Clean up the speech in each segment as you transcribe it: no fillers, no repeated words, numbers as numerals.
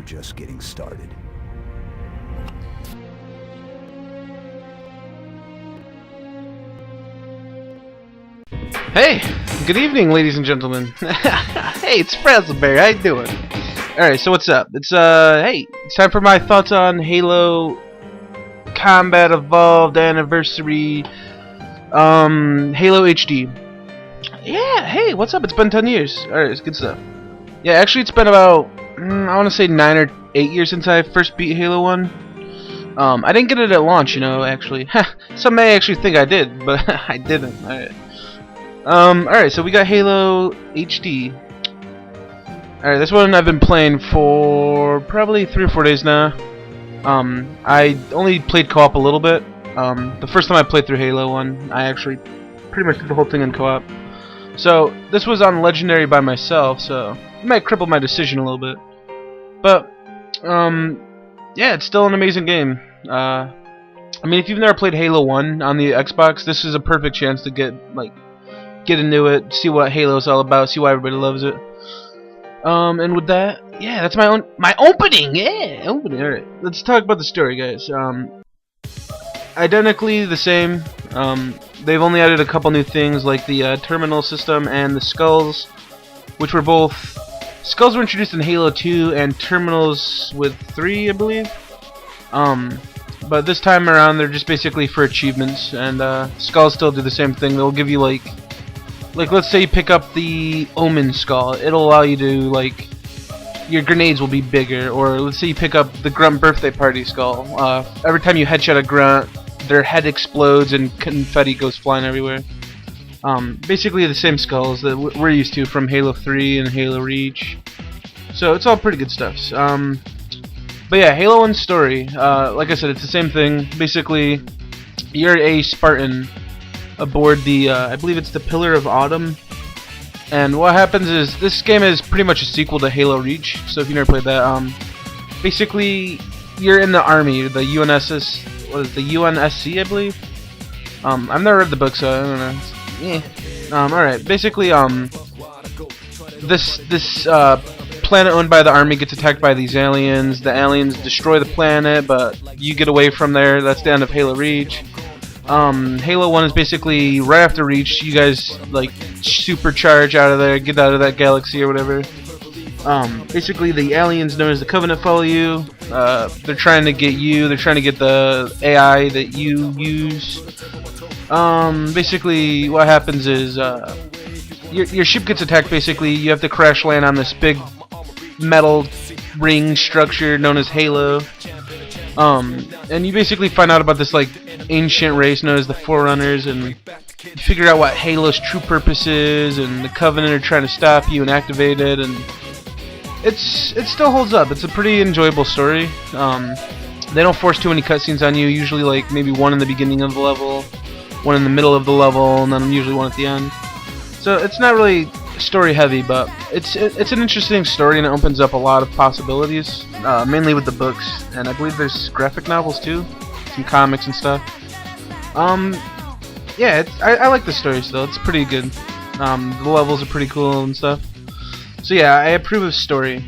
just getting started. Hey, good evening, ladies and gentlemen. Hey, it's Frazzleberry. How you doing? Alright, so what's up? Hey, it's time for my thoughts on Halo Combat Evolved Anniversary, Halo HD. Yeah, hey, what's up? It's been 10 years. Alright, it's good stuff. Yeah, actually, it's been about, I want to say 9 or 8 years since I first beat Halo 1. I didn't get it at launch, you know, actually. Some may actually think I did, but I didn't. Alright. Alright, so we got Halo HD. Alright, this one I've been playing for probably 3 or 4 days now. I only played co-op a little bit. The first time I played through Halo 1, I actually pretty much did the whole thing in co-op. So, this was on Legendary by myself, so it might cripple my decision a little bit. But, yeah, it's still an amazing game. I mean, if you've never played Halo 1 on the Xbox, this is a perfect chance to get into it, see what Halo's all about, see why everybody loves it. And with that, yeah, that's my opening. Yeah, opening. All right, let's talk about the story, guys. Identically the same. They've only added a couple new things like the terminal system and the skulls, which were both skulls were introduced in Halo 2 and terminals with 3, I believe. But this time around, they're just basically for achievements, and skulls still do the same thing. They'll give you like let's say you pick up the Omen skull, it'll allow you to your grenades will be bigger. Or let's say you pick up the Grunt birthday party skull. Every time you headshot a Grunt, their head explodes and confetti goes flying everywhere. Basically the same skulls that we're used to from Halo 3 and Halo Reach. So it's all pretty good stuff. But yeah, Halo 1's story, like I said, it's the same thing. Basically, you're a Spartan aboard the, I believe it's the Pillar of Autumn. And what happens is, this game is pretty much a sequel to Halo Reach, so if you never played that, basically, you're in the army, the UNSS, what is it, the UNSC, I believe? I've never read the book, so I don't know. Yeah. Alright, basically, this planet owned by the army gets attacked by these aliens. The aliens destroy the planet, but you get away from there. That's the end of Halo Reach. Halo 1 is basically right after Reach. You guys supercharge out of there, get out of that galaxy or whatever. Basically the aliens known as the Covenant follow you. They're trying to get you. They're trying to get the AI that you use. Basically what happens is your ship gets attacked. Basically you have to crash land on this big metal ring structure known as Halo. And you basically find out about this ancient race known as the Forerunners, and you figure out what Halo's true purpose is, and the Covenant are trying to stop you and activate it, and it still holds up. It's a pretty enjoyable story. They don't force too many cutscenes on you. Usually maybe one in the beginning of the level, one in the middle of the level, and then usually one at the end. So it's not really story heavy, but it's an interesting story, and it opens up a lot of possibilities, mainly with the books, and I believe there's graphic novels too, some comics and stuff. Yeah, I like the story still. It's pretty good. The levels are pretty cool and stuff. So yeah, I approve of story.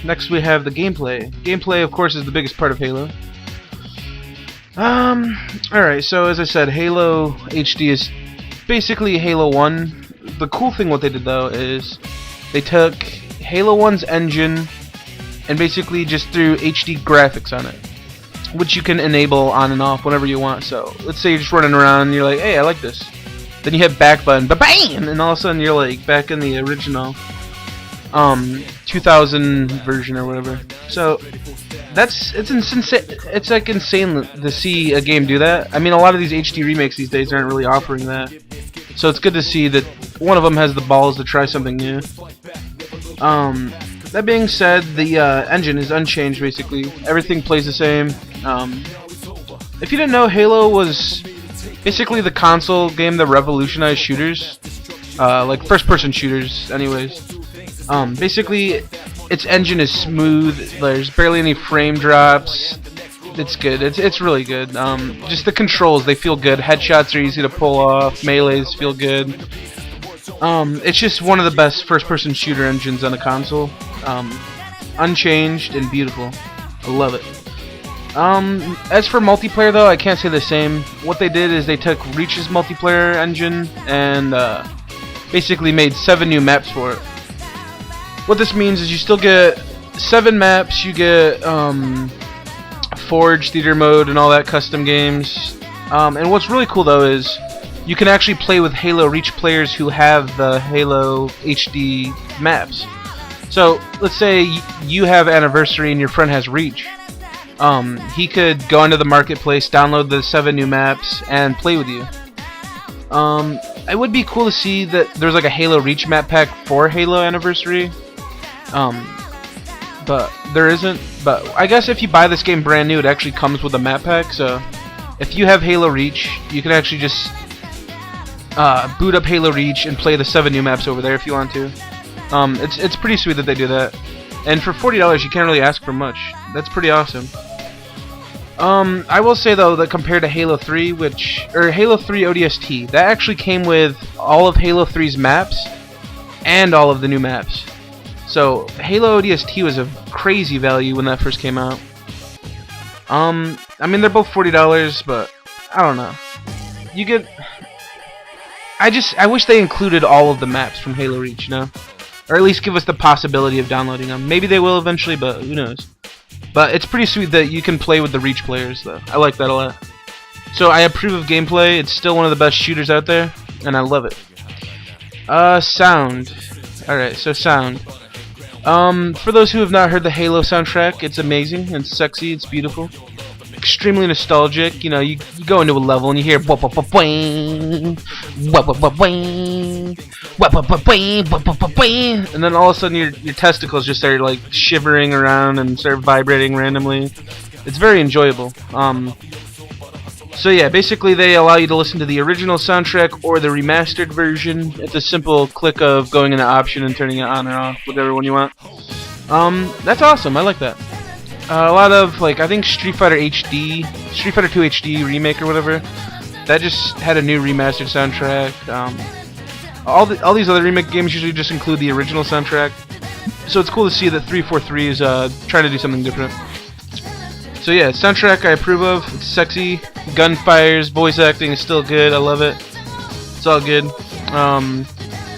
Next we have the gameplay. Gameplay, of course, is the biggest part of Halo. Alright, so as I said, Halo HD is basically Halo 1. The cool thing what they did though is they took Halo 1's engine and basically just threw HD graphics on it, which you can enable on and off whenever you want. So let's say you're just running around and you're like, hey, I like this. Then you hit back button, bam, and all of a sudden you're back in the original 2000 version or whatever. So it's insane. It's insane to see a game do that. I mean, a lot of these HD remakes these days aren't really offering that. So it's good to see that one of them has the balls to try something new. That being said, the engine is unchanged basically. Everything plays the same. If you didn't know, Halo was basically the console game that revolutionized shooters. First-person shooters, anyways. Basically, its engine is smooth. There's barely any frame drops. It's good. It's really good. Just the controls, they feel good. Headshots are easy to pull off. Melees feel good. It's just one of the best first-person shooter engines on a console. unchanged and beautiful. I love it. As for multiplayer though, I can't say the same. What they did is they took Reach's multiplayer engine and basically made 7 new maps for it. What this means is you still get 7 maps, you get Forge, Theater Mode, and all that custom games. And what's really cool though is you can actually play with Halo Reach players who have the Halo HD maps. So let's say you have Anniversary and your friend has Reach. He could go into the marketplace, download the 7 new maps, and play with you. It would be cool to see that there's like a Halo Reach map pack for Halo Anniversary. But there isn't. But I guess if you buy this game brand new, it actually comes with a map pack. So if you have Halo Reach, you can actually just boot up Halo Reach and play the 7 new maps over there if you want to. It's pretty sweet that they do that. And for $40, you can't really ask for much. That's pretty awesome. I will say though that compared to Halo 3, Halo 3 ODST, that actually came with all of Halo 3's maps and all of the new maps. So Halo ODST was a crazy value when that first came out. I mean they're both $40, but I don't know. You get. I wish they included all of the maps from Halo Reach, you know, or at least give us the possibility of downloading them. Maybe they will eventually, but who knows. But it's pretty sweet that you can play with the Reach players, though. I like that a lot. So I approve of gameplay. It's still one of the best shooters out there, and I love it. Sound. Alright, so sound. For those who have not heard the Halo soundtrack, it's amazing and sexy. It's beautiful. Extremely nostalgic. You know, you go into a level and you hear and then all of a sudden your testicles just start like shivering around and start vibrating randomly. It's very enjoyable. So yeah, basically they allow you to listen to the original soundtrack or the remastered version. It's a simple click of going into option and turning it on or off, whichever one you want. That's awesome. I like that. A lot of, like, I think Street Fighter 2 HD remake or whatever, that just had a new remastered soundtrack. All these other remake games usually just include the original soundtrack, so it's cool to see that 343 is trying to do something different. So yeah, soundtrack I approve of. It's sexy, gunfires, voice acting is still good. I love it. It's all good.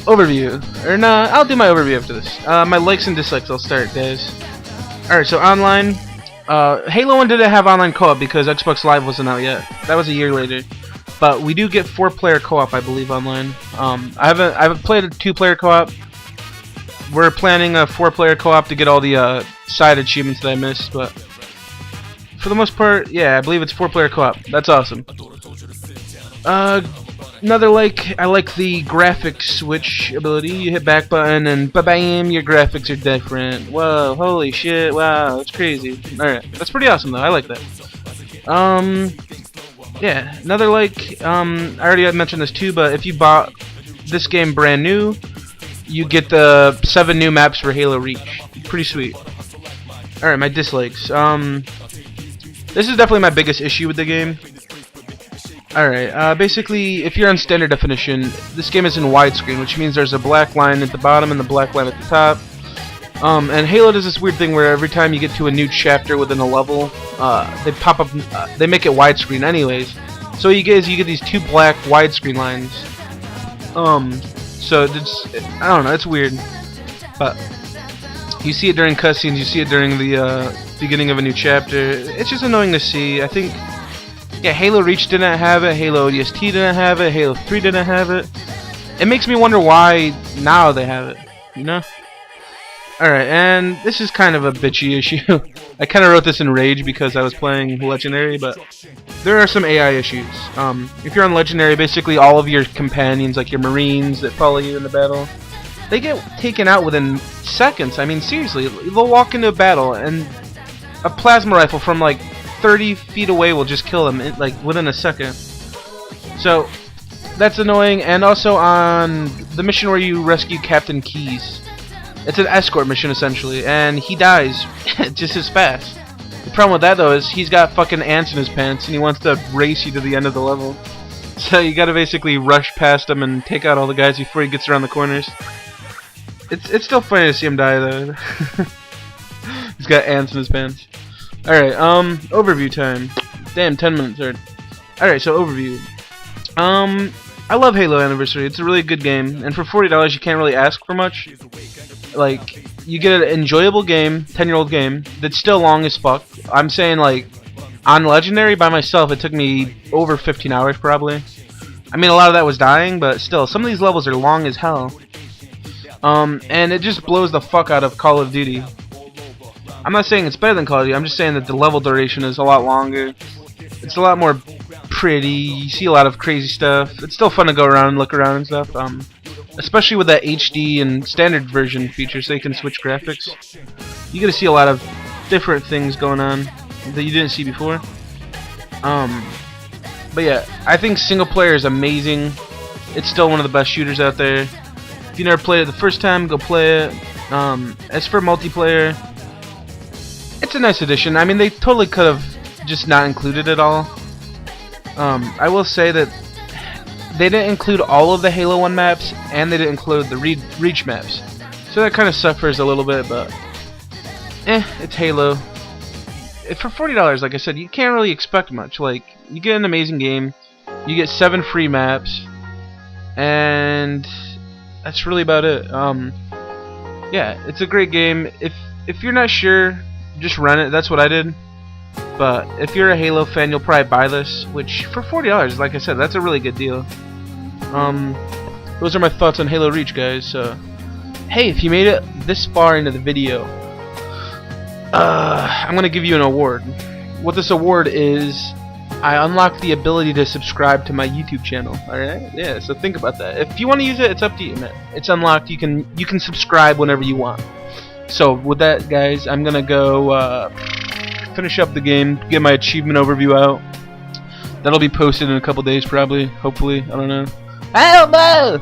Overview, or nah, I'll do my overview after this. My likes and dislikes. I'll start, guys. Alright, so online, Halo 1 didn't have online co-op because Xbox Live wasn't out yet. That was a year later. But we do get 4-player co-op, I believe, online. I haven't played a 2-player co-op. We're planning a 4-player co-op to get all the side achievements that I missed, but for the most part, yeah, I believe it's 4-player co-op. That's awesome. Another I like the graphics switch ability. You hit back button and ba-bam, your graphics are different. Whoa, holy shit, wow, that's crazy. Alright, that's pretty awesome though, I like that. Yeah, another I already mentioned this too, but if you bought this game brand new, you get the 7 new maps for Halo Reach. Pretty sweet. Alright, my dislikes. This is definitely my biggest issue with the game. Alright, basically, if you're on standard definition, this game is in widescreen, which means there's a black line at the bottom and the black line at the top. And Halo does this weird thing where every time you get to a new chapter within a level, they pop up, they make it widescreen anyways. So you get these 2 black widescreen lines. So I don't know, it's weird. But you see it during cutscenes, you see it during the beginning of a new chapter. It's just annoying to see. I think, yeah, Halo Reach didn't have it, Halo ODST didn't have it, Halo 3 didn't have it. It makes me wonder why now they have it, you know? Alright, and this is kind of a bitchy issue. I kind of wrote this in Rage because I was playing Legendary, but there are some AI issues. If you're on Legendary, basically all of your companions, like your Marines that follow you in the battle, they get taken out within seconds. I mean, seriously, they'll walk into a battle and a plasma rifle from like 30 feet away will just kill them like within a second. So that's annoying. And also on the mission where you rescue Captain Keyes, it's an escort mission essentially, and he dies just as fast. The problem with that though is he's got fucking ants in his pants and he wants to race you to the end of the level. So you gotta basically rush past him and take out all the guys before he gets around the corners. It's still funny to see him die though. got ants in his pants. Alright, overview time. Damn, 10 minutes already. Alright, so overview. I love Halo Anniversary. It's a really good game, and for $40 you can't really ask for much. Like, you get an enjoyable game, 10-year-old game, that's still long as fuck. I'm saying, like, on Legendary by myself it took me over 15 hours probably. I mean, a lot of that was dying, but still, some of these levels are long as hell. And it just blows the fuck out of Call of Duty. I'm not saying it's better than Call of Duty, I'm just saying that the level duration is a lot longer. It's a lot more pretty, you see a lot of crazy stuff. It's still fun to go around and look around and stuff. Especially with that HD and standard version feature, so you can switch graphics. You get to see a lot of different things going on that you didn't see before. But yeah, I think single player is amazing. It's still one of the best shooters out there. If you never played it the first time, go play it. As for multiplayer, it's a nice addition. I mean, they totally could have just not included it all. I will say that they didn't include all of the Halo 1 maps, and they didn't include the Reach maps. So that kind of suffers a little bit, but it's Halo. For $40, like I said, you can't really expect much. Like, you get an amazing game, you get 7 free maps, and that's really about it. Yeah, it's a great game. If you're not sure, just rent it. That's what I did. But if you're a Halo fan, you'll probably buy this, which for $40, like I said, that's a really good deal. Those are my thoughts on Halo Reach, guys. So, hey, if you made it this far into the video, I'm gonna give you an award. What this award is, I unlocked the ability to subscribe to my YouTube channel. Alright? Yeah, so think about that. If you want to use it, it's up to you, man. It's unlocked. You can subscribe whenever you want. So with that, guys, I'm gonna go finish up the game, get my achievement overview out. That'll be posted in a couple days probably, hopefully, I don't know. I don't know!